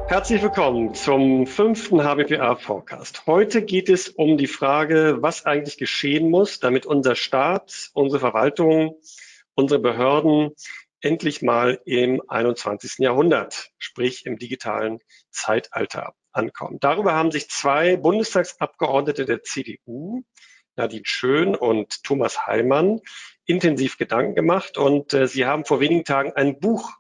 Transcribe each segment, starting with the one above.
Herzlich willkommen zum 5. HBPA-Forecast. Heute geht es um die Frage, was eigentlich geschehen muss, damit unser Staat, unsere Verwaltung, unsere Behörden endlich mal im 21. Jahrhundert, sprich im digitalen Zeitalter ankommen. Darüber haben sich zwei Bundestagsabgeordnete der CDU, Nadine Schön und Thomas Heimann, intensiv Gedanken gemacht und sie haben vor wenigen Tagen ein Buch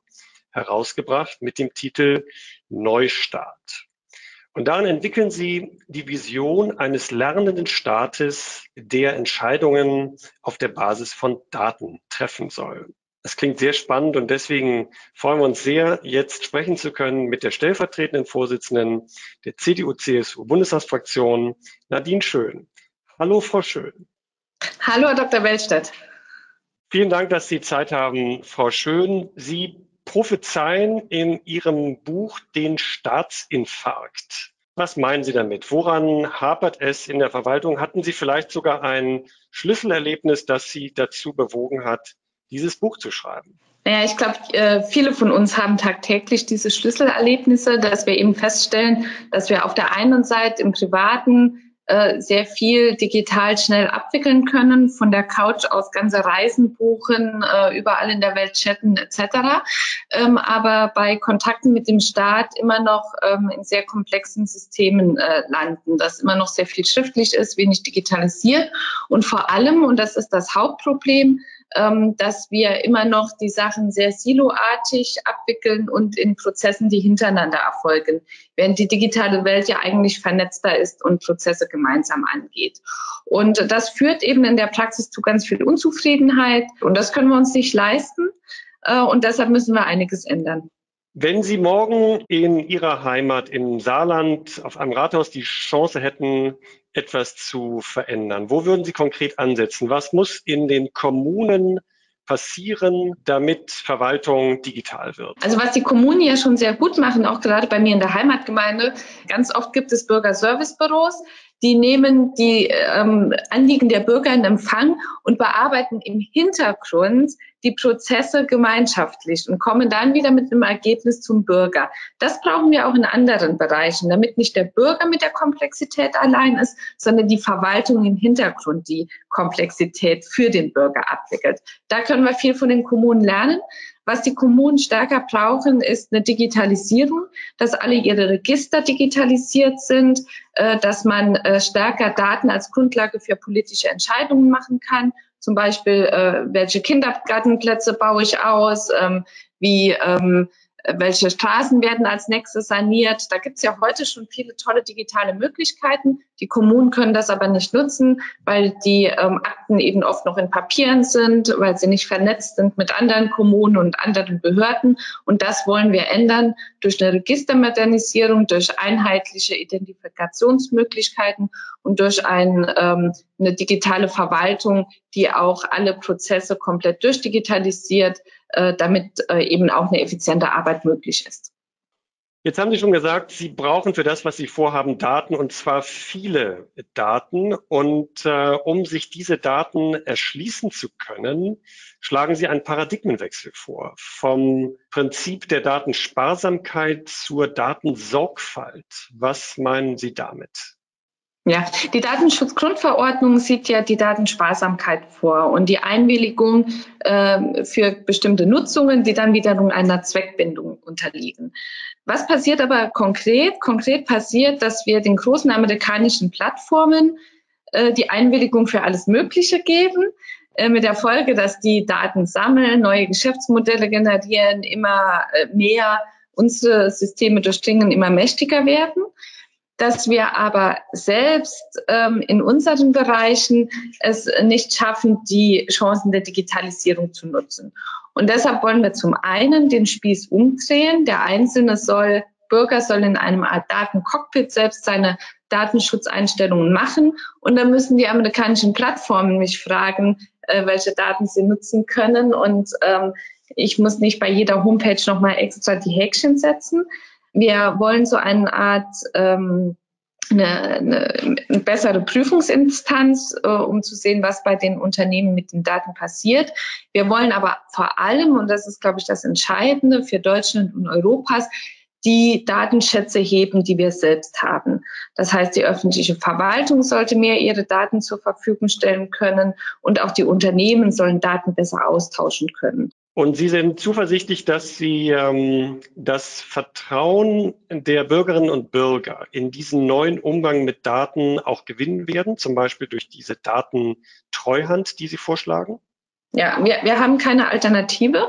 herausgebracht mit dem Titel Neustart. Und darin entwickeln sie die Vision eines lernenden Staates, der Entscheidungen auf der Basis von Daten treffen soll. Das klingt sehr spannend und deswegen freuen wir uns sehr, jetzt sprechen zu können mit der stellvertretenden Vorsitzenden der CDU-CSU-Bundestagsfraktion, Nadine Schön. Hallo, Frau Schön. Hallo, Herr Dr. Weltstedt. Vielen Dank, dass Sie Zeit haben, Frau Schön. Sie prophezeien in Ihrem Buch den Staatsinfarkt. Was meinen Sie damit? Woran hapert es in der Verwaltung? Hatten Sie vielleicht sogar ein Schlüsselerlebnis, das Sie dazu bewogen hat, dieses Buch zu schreiben? Naja, ich glaube, viele von uns haben tagtäglich diese Schlüsselerlebnisse, dass wir eben feststellen, dass wir auf der einen Seite im Privaten sehr viel digital schnell abwickeln können, von der Couch aus ganze Reisen buchen, überall in der Welt chatten etc. Aber bei Kontakten mit dem Staat immer noch in sehr komplexen Systemen landen, dass immer noch sehr viel schriftlich ist, wenig digitalisiert und vor allem, und das ist das Hauptproblem, dass wir immer noch die Sachen sehr siloartig abwickeln und in Prozessen, die hintereinander erfolgen, während die digitale Welt ja eigentlich vernetzter ist und Prozesse gemeinsam angeht. Und das führt eben in der Praxis zu ganz viel Unzufriedenheit und das können wir uns nicht leisten und deshalb müssen wir einiges ändern. Wenn Sie morgen in Ihrer Heimat im Saarland auf einem Rathaus die Chance hätten, etwas zu verändern, wo würden Sie konkret ansetzen? Was muss in den Kommunen passieren, damit Verwaltung digital wird? Also was die Kommunen ja schon sehr gut machen, auch gerade bei mir in der Heimatgemeinde, ganz oft gibt es Bürgerservicebüros, die nehmen die Anliegen der Bürger in Empfang und bearbeiten im Hintergrund die Prozesse gemeinschaftlich und kommen dann wieder mit einem Ergebnis zum Bürger. Das brauchen wir auch in anderen Bereichen, damit nicht der Bürger mit der Komplexität allein ist, sondern die Verwaltung im Hintergrund die Komplexität für den Bürger abwickelt. Da können wir viel von den Kommunen lernen. Was die Kommunen stärker brauchen, ist eine Digitalisierung, dass alle ihre Register digitalisiert sind, dass man stärker Daten als Grundlage für politische Entscheidungen machen kann. Zum Beispiel, welche Kindergartenplätze baue ich aus, welche Straßen werden als nächstes saniert. Da gibt es ja heute schon viele tolle digitale Möglichkeiten. Die Kommunen können das aber nicht nutzen, weil die Akten eben oft noch in Papieren sind, weil sie nicht vernetzt sind mit anderen Kommunen und anderen Behörden. Und das wollen wir ändern durch eine Registermodernisierung, durch einheitliche Identifikationsmöglichkeiten und durch eine digitale Verwaltung, die auch alle Prozesse komplett durchdigitalisiert, damit eben auch eine effiziente Arbeit möglich ist. Jetzt haben Sie schon gesagt, Sie brauchen für das, was Sie vorhaben, Daten, und zwar viele Daten. Und um sich diese Daten erschließen zu können, schlagen Sie einen Paradigmenwechsel vor. Vom Prinzip der Datensparsamkeit zur Datensorgfalt. Was meinen Sie damit? Ja, die Datenschutzgrundverordnung sieht ja die Datensparsamkeit vor und die Einwilligung für bestimmte Nutzungen, die dann wiederum einer Zweckbindung unterliegen. Was passiert aber konkret? Konkret passiert, dass wir den großen amerikanischen Plattformen die Einwilligung für alles Mögliche geben, mit der Folge, dass die Daten sammeln, neue Geschäftsmodelle generieren, immer mehr unsere Systeme durchdringen, immer mächtiger werden. Dass wir aber selbst in unseren Bereichen es nicht schaffen, die Chancen der Digitalisierung zu nutzen. Und deshalb wollen wir zum einen den Spieß umdrehen. Der Bürger soll in einem Art Datencockpit selbst seine Datenschutzeinstellungen machen. Und dann müssen die amerikanischen Plattformen mich fragen, welche Daten sie nutzen können. Und ich muss nicht bei jeder Homepage nochmal extra die Häkchen setzen. Wir wollen so eine Art eine bessere Prüfungsinstanz, um zu sehen, was bei den Unternehmen mit den Daten passiert. Wir wollen aber vor allem, und das ist, glaube ich, das Entscheidende für Deutschland und Europas, die Datenschätze heben, die wir selbst haben. Das heißt, die öffentliche Verwaltung sollte mehr ihre Daten zur Verfügung stellen können und auch die Unternehmen sollen Daten besser austauschen können. Und Sie sind zuversichtlich, dass Sie das Vertrauen der Bürgerinnen und Bürger in diesen neuen Umgang mit Daten auch gewinnen werden, zum Beispiel durch diese Datentreuhand, die Sie vorschlagen? Ja, wir haben keine Alternative.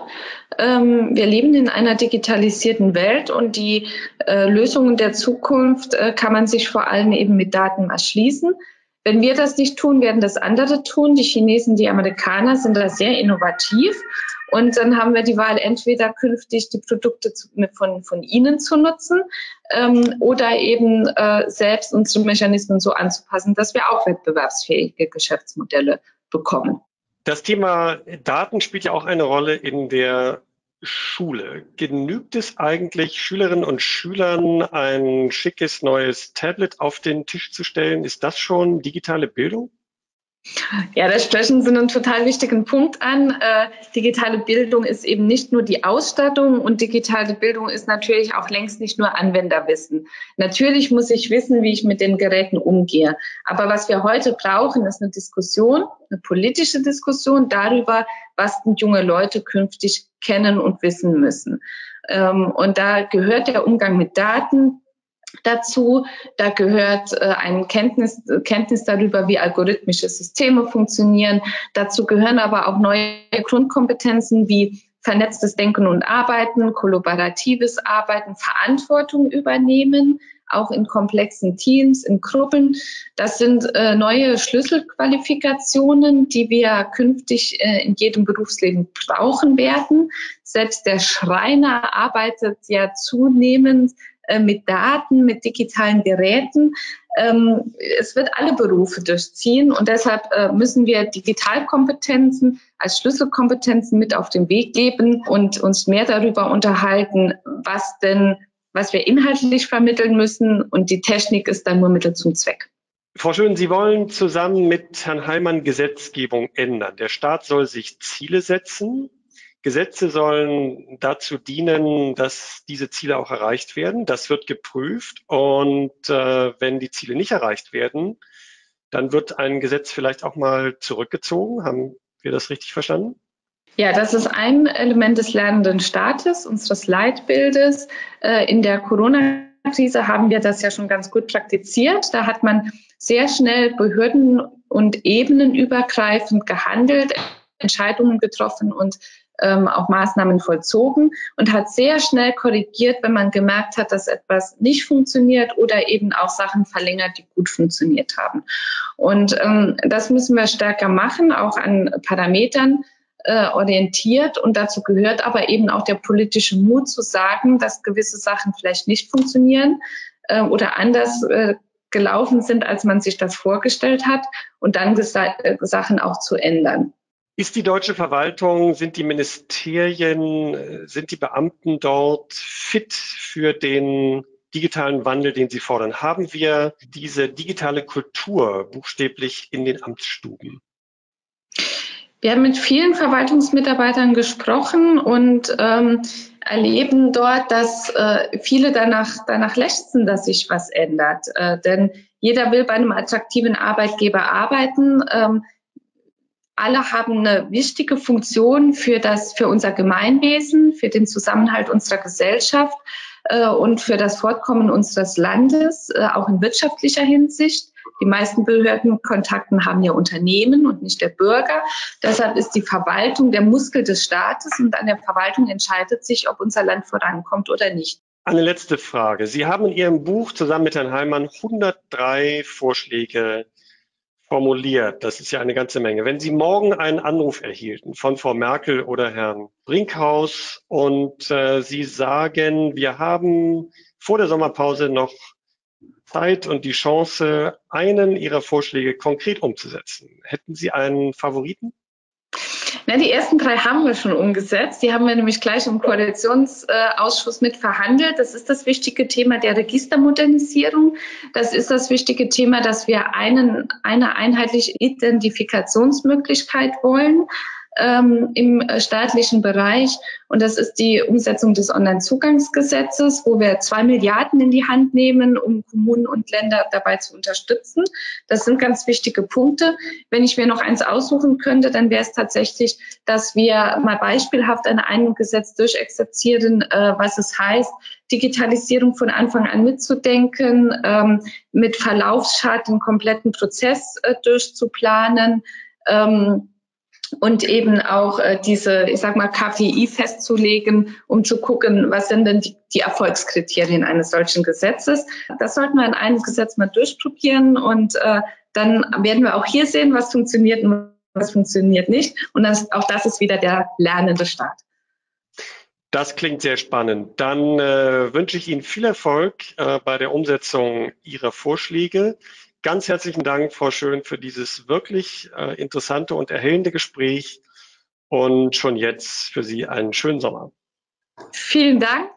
Wir leben in einer digitalisierten Welt und die Lösungen der Zukunft kann man sich vor allem eben mit Daten erschließen. Wenn wir das nicht tun, werden das andere tun. Die Chinesen, die Amerikaner sind da sehr innovativ. Und dann haben wir die Wahl, entweder künftig die Produkte von ihnen zu nutzen oder eben selbst unsere Mechanismen so anzupassen, dass wir auch wettbewerbsfähige Geschäftsmodelle bekommen. Das Thema Daten spielt ja auch eine Rolle in der Schule. Genügt es eigentlich, Schülerinnen und Schülern ein schickes neues Tablet auf den Tisch zu stellen? Ist das schon digitale Bildung? Ja, da sprechen Sie einen total wichtigen Punkt an. Digitale Bildung ist eben nicht nur die Ausstattung und digitale Bildung ist natürlich auch längst nicht nur Anwenderwissen. Natürlich muss ich wissen, wie ich mit den Geräten umgehe. Aber was wir heute brauchen, ist eine Diskussion, eine politische Diskussion darüber, was denn junge Leute künftig kennen und wissen müssen. Und da gehört der Umgang mit Daten dazu. Da gehört eine Kenntnis darüber, wie algorithmische Systeme funktionieren. Dazu gehören aber auch neue Grundkompetenzen wie vernetztes Denken und Arbeiten, kollaboratives Arbeiten, Verantwortung übernehmen, auch in komplexen Teams, in Gruppen. Das sind neue Schlüsselqualifikationen, die wir künftig in jedem Berufsleben brauchen werden. Selbst der Schreiner arbeitet ja zunehmend mit Daten, mit digitalen Geräten. Es wird alle Berufe durchziehen und deshalb müssen wir Digitalkompetenzen als Schlüsselkompetenzen mit auf den Weg geben und uns mehr darüber unterhalten, was wir inhaltlich vermitteln müssen und die Technik ist dann nur Mittel zum Zweck. Frau Schön, Sie wollen zusammen mit Herrn Heilmann Gesetzgebung ändern. Der Staat soll sich Ziele setzen. Gesetze sollen dazu dienen, dass diese Ziele auch erreicht werden. Das wird geprüft. Und wenn die Ziele nicht erreicht werden, dann wird ein Gesetz vielleicht auch mal zurückgezogen. Haben wir das richtig verstanden? Ja, das ist ein Element des lernenden Staates, unseres Leitbildes. In der Corona-Krise haben wir das ja schon ganz gut praktiziert. Da hat man sehr schnell behörden- und ebenenübergreifend gehandelt, Entscheidungen getroffen und auch Maßnahmen vollzogen und hat sehr schnell korrigiert, wenn man gemerkt hat, dass etwas nicht funktioniert oder eben auch Sachen verlängert, die gut funktioniert haben. Und das müssen wir stärker machen, auch an Parametern orientiert. Und dazu gehört aber eben auch der politische Mut zu sagen, dass gewisse Sachen vielleicht nicht funktionieren oder anders gelaufen sind, als man sich das vorgestellt hat und dann Sachen auch zu ändern. Ist die deutsche Verwaltung, sind die Ministerien, sind die Beamten dort fit für den digitalen Wandel, den Sie fordern? Haben wir diese digitale Kultur buchstäblich in den Amtsstuben? Wir haben mit vielen Verwaltungsmitarbeitern gesprochen und erleben dort, dass viele danach lechzen, dass sich was ändert. Denn jeder will bei einem attraktiven Arbeitgeber arbeiten. Alle haben eine wichtige Funktion für unser Gemeinwesen, für den Zusammenhalt unserer Gesellschaft und für das Fortkommen unseres Landes, auch in wirtschaftlicher Hinsicht. Die meisten Behördenkontakten haben ja Unternehmen und nicht der Bürger. Deshalb ist die Verwaltung der Muskel des Staates und an der Verwaltung entscheidet sich, ob unser Land vorankommt oder nicht. Eine letzte Frage. Sie haben in Ihrem Buch zusammen mit Herrn Heilmann 103 Vorschläge formuliert. Das ist ja eine ganze Menge. Wenn Sie morgen einen Anruf erhielten von Frau Merkel oder Herrn Brinkhaus und Sie sagen, wir haben vor der Sommerpause noch Zeit und die Chance, einen Ihrer Vorschläge konkret umzusetzen. Hätten Sie einen Favoriten? Na, die ersten 3 haben wir schon umgesetzt. Die haben wir nämlich gleich im Koalitionsausschuss mit verhandelt. Das ist das wichtige Thema der Registermodernisierung. Das ist das wichtige Thema, dass wir eine einheitliche Identifikationsmöglichkeit wollen. im staatlichen Bereich. Und das ist die Umsetzung des Onlinezugangsgesetzes, wo wir 2 Milliarden in die Hand nehmen, um Kommunen und Länder dabei zu unterstützen. Das sind ganz wichtige Punkte. Wenn ich mir noch eins aussuchen könnte, dann wäre es tatsächlich, dass wir mal beispielhaft an einem Gesetz durchexerzieren, was es heißt, Digitalisierung von Anfang an mitzudenken, mit Verlaufschart den kompletten Prozess durchzuplanen, und eben auch diese, ich sag mal, KPI festzulegen, um zu gucken, was sind denn die Erfolgskriterien eines solchen Gesetzes. Das sollten wir in einem Gesetz mal durchprobieren und dann werden wir auch hier sehen, was funktioniert und was funktioniert nicht. Und auch das ist wieder der lernende Staat. Das klingt sehr spannend. Dann wünsche ich Ihnen viel Erfolg bei der Umsetzung Ihrer Vorschläge. Ganz herzlichen Dank, Frau Schön, für dieses wirklich interessante und erhellende Gespräch und schon jetzt für Sie einen schönen Sommer. Vielen Dank.